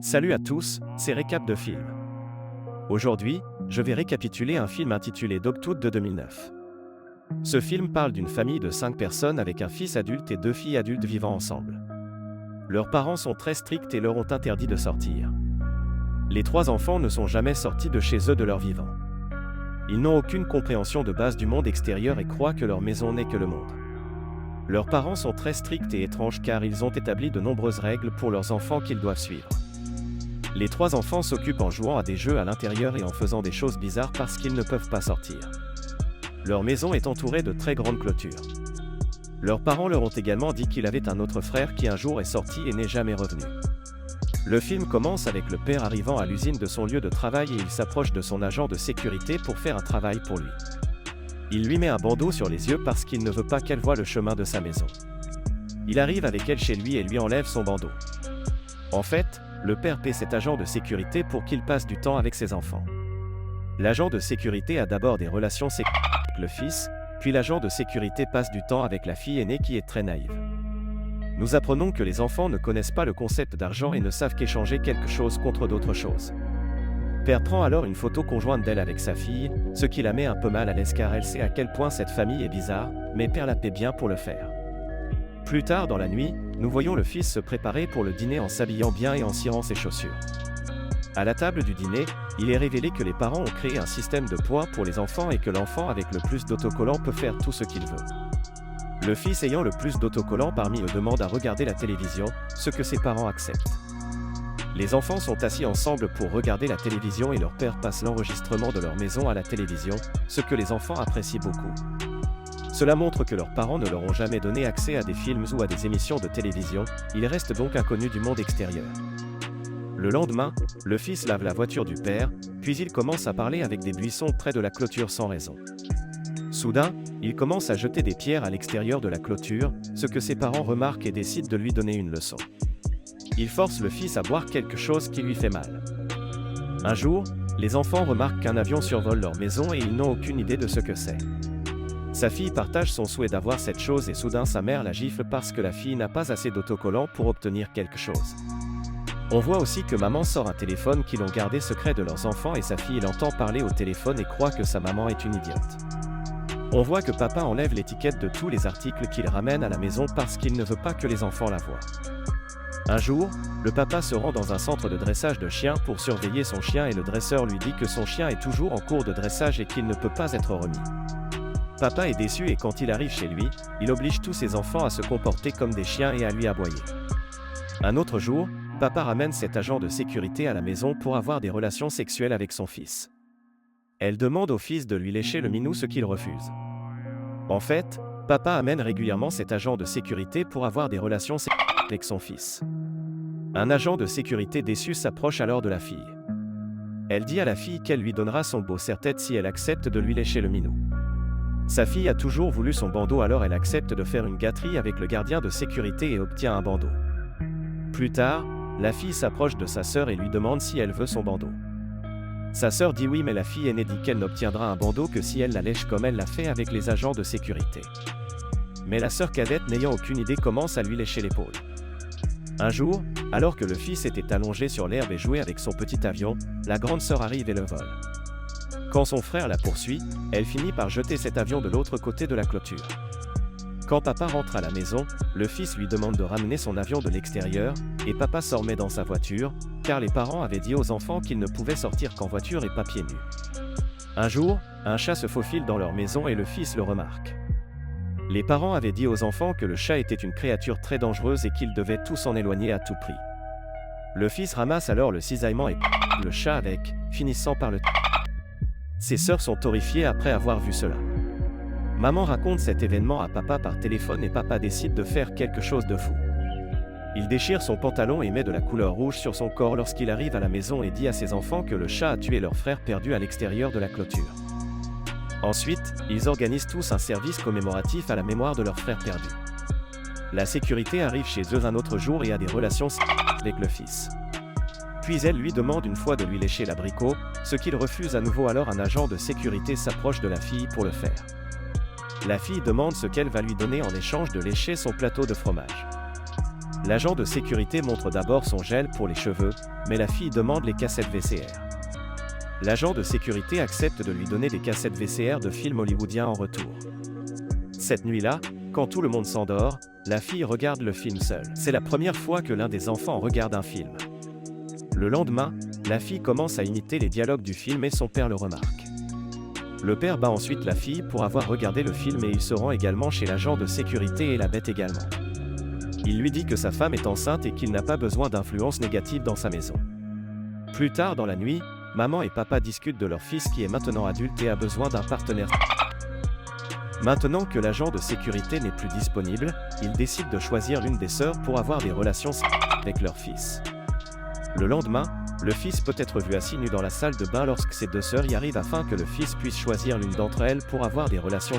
Salut à tous, c'est Récap de film. Aujourd'hui, je vais récapituler un film intitulé Dogtooth de 2009. Ce film parle d'une famille de 5 personnes avec un fils adulte et 2 filles adultes vivant ensemble. Leurs parents sont très stricts et leur ont interdit de sortir. Les 3 enfants ne sont jamais sortis de chez eux de leur vivant. Ils n'ont aucune compréhension de base du monde extérieur et croient que leur maison n'est que le monde. Leurs parents sont très stricts et étranges car ils ont établi de nombreuses règles pour leurs enfants qu'ils doivent suivre. Les 3 enfants s'occupent en jouant à des jeux à l'intérieur et en faisant des choses bizarres parce qu'ils ne peuvent pas sortir. Leur maison est entourée de très grandes clôtures. Leurs parents leur ont également dit qu'il avait un autre frère qui un jour est sorti et n'est jamais revenu. Le film commence avec le père arrivant à l'usine de son lieu de travail et il s'approche de son agent de sécurité pour faire un travail pour lui. Il lui met un bandeau sur les yeux parce qu'il ne veut pas qu'elle voie le chemin de sa maison. Il arrive avec elle chez lui et lui enlève son bandeau. En fait, le père paie cet agent de sécurité pour qu'il passe du temps avec ses enfants. L'agent de sécurité a d'abord des relations sexuelles avec le fils, puis l'agent de sécurité passe du temps avec la fille aînée qui est très naïve. Nous apprenons que les enfants ne connaissent pas le concept d'argent et ne savent qu'échanger quelque chose contre d'autres choses. Père prend alors une photo conjointe d'elle avec sa fille, ce qui la met un peu mal à l'aise car elle sait à quel point cette famille est bizarre, mais Père la paie bien pour le faire. Plus tard dans la nuit, nous voyons le fils se préparer pour le dîner en s'habillant bien et en cirant ses chaussures. À la table du dîner, il est révélé que les parents ont créé un système de points pour les enfants et que l'enfant avec le plus d'autocollants peut faire tout ce qu'il veut. Le fils ayant le plus d'autocollants parmi eux demande à regarder la télévision, ce que ses parents acceptent. Les enfants sont assis ensemble pour regarder la télévision et leur père passe l'enregistrement de leur maison à la télévision, ce que les enfants apprécient beaucoup. Cela montre que leurs parents ne leur ont jamais donné accès à des films ou à des émissions de télévision, ils restent donc inconnus du monde extérieur. Le lendemain, le fils lave la voiture du père, puis il commence à parler avec des buissons près de la clôture sans raison. Soudain, il commence à jeter des pierres à l'extérieur de la clôture, ce que ses parents remarquent et décident de lui donner une leçon. Il force le fils à boire quelque chose qui lui fait mal. Un jour, les enfants remarquent qu'un avion survole leur maison et ils n'ont aucune idée de ce que c'est. Sa fille partage son souhait d'avoir cette chose et soudain sa mère la gifle parce que la fille n'a pas assez d'autocollants pour obtenir quelque chose. On voit aussi que maman sort un téléphone qu'ils ont gardé secret de leurs enfants et sa fille l'entend parler au téléphone et croit que sa maman est une idiote. On voit que papa enlève l'étiquette de tous les articles qu'il ramène à la maison parce qu'il ne veut pas que les enfants la voient. Un jour, le papa se rend dans un centre de dressage de chiens pour surveiller son chien et le dresseur lui dit que son chien est toujours en cours de dressage et qu'il ne peut pas être remis. Papa est déçu et quand il arrive chez lui, il oblige tous ses enfants à se comporter comme des chiens et à lui aboyer. Un autre jour, papa ramène cet agent de sécurité à la maison pour avoir des relations sexuelles avec son fils. Elle demande au fils de lui lécher le minou, ce qu'il refuse. En fait, papa amène régulièrement cet agent de sécurité pour avoir des relations sexuelles avec son fils. Un agent de sécurité déçu s'approche alors de la fille. Elle dit à la fille qu'elle lui donnera son beau serre-tête si elle accepte de lui lécher le minou. Sa fille a toujours voulu son bandeau alors elle accepte de faire une gâterie avec le gardien de sécurité et obtient un bandeau. Plus tard, la fille s'approche de sa sœur et lui demande si elle veut son bandeau. Sa sœur dit oui mais la fille aînée dit qu'elle n'obtiendra un bandeau que si elle la lèche comme elle l'a fait avec les agents de sécurité. Mais la sœur cadette n'ayant aucune idée commence à lui lécher l'épaule. Un jour, alors que le fils était allongé sur l'herbe et jouait avec son petit avion, la grande sœur arrive et le vole. Quand son frère la poursuit, elle finit par jeter cet avion de l'autre côté de la clôture. Quand papa rentre à la maison, le fils lui demande de ramener son avion de l'extérieur, et papa s'en remet dans sa voiture, car les parents avaient dit aux enfants qu'ils ne pouvaient sortir qu'en voiture et pas pieds nus. Un jour, un chat se faufile dans leur maison et le fils le remarque. Les parents avaient dit aux enfants que le chat était une créature très dangereuse et qu'ils devaient tous s'en éloigner à tout prix. Le fils ramasse alors le cisaillement et le chat avec, finissant par le. Ses sœurs sont horrifiées après avoir vu cela. Maman raconte cet événement à papa par téléphone et papa décide de faire quelque chose de fou. Il déchire son pantalon et met de la couleur rouge sur son corps lorsqu'il arrive à la maison et dit à ses enfants que le chat a tué leur frère perdu à l'extérieur de la clôture. Ensuite, ils organisent tous un service commémoratif à la mémoire de leur frère perdu. La sécurité arrive chez eux un autre jour et a des relations avec le fils. Puis elle lui demande une fois de lui lécher l'abricot, ce qu'il refuse à nouveau alors un agent de sécurité s'approche de la fille pour le faire. La fille demande ce qu'elle va lui donner en échange de lécher son plateau de fromage. L'agent de sécurité montre d'abord son gel pour les cheveux, mais la fille demande les cassettes VCR. L'agent de sécurité accepte de lui donner des cassettes VCR de films hollywoodiens en retour. Cette nuit-là, quand tout le monde s'endort, la fille regarde le film seule. C'est la première fois que l'un des enfants regarde un film. Le lendemain, la fille commence à imiter les dialogues du film et son père le remarque. Le père bat ensuite la fille pour avoir regardé le film et il se rend également chez l'agent de sécurité et la bête également. Il lui dit que sa femme est enceinte et qu'il n'a pas besoin d'influence négative dans sa maison. Plus tard dans la nuit, maman et papa discutent de leur fils qui est maintenant adulte et a besoin d'un partenaire. Maintenant que l'agent de sécurité n'est plus disponible, ils décident de choisir l'une des sœurs pour avoir des relations avec leur fils. Le lendemain, le fils peut être vu assis nu dans la salle de bain lorsque ses deux sœurs y arrivent afin que le fils puisse choisir l'une d'entre elles pour avoir des relations.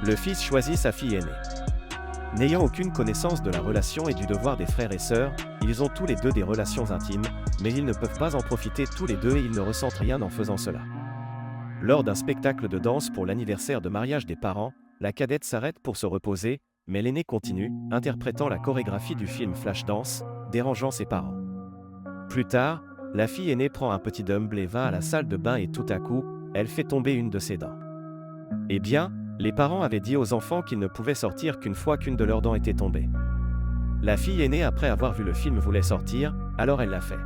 Le fils choisit sa fille aînée. N'ayant aucune connaissance de la relation et du devoir des frères et sœurs, ils ont tous les deux des relations intimes, mais ils ne peuvent pas en profiter tous les deux et ils ne ressentent rien en faisant cela. Lors d'un spectacle de danse pour l'anniversaire de mariage des parents, la cadette s'arrête pour se reposer, mais l'aînée continue, interprétant la chorégraphie du film Flashdance, dérangeant ses parents. Plus tard, la fille aînée prend un petit dumbbell et va à la salle de bain et tout à coup, elle fait tomber une de ses dents. Eh bien, les parents avaient dit aux enfants qu'ils ne pouvaient sortir qu'une fois qu'une de leurs dents était tombée. La fille aînée, après avoir vu le film, voulait sortir, alors elle l'a fait.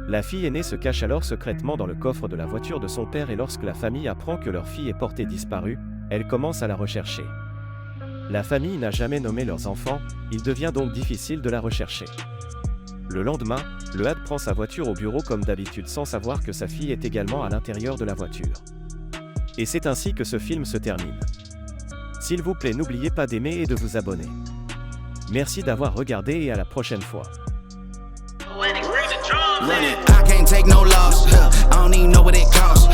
La fille aînée se cache alors secrètement dans le coffre de la voiture de son père et lorsque la famille apprend que leur fille est portée disparue, elle commence à la rechercher. La famille n'a jamais nommé leurs enfants, il devient donc difficile de la rechercher. Le lendemain, le Had prend sa voiture au bureau comme d'habitude sans savoir que sa fille est également à l'intérieur de la voiture. Et c'est ainsi que ce film se termine. S'il vous plaît, n'oubliez pas d'aimer et de vous abonner. Merci d'avoir regardé et à la prochaine fois. I can't take no loss. I don't even know what it costs.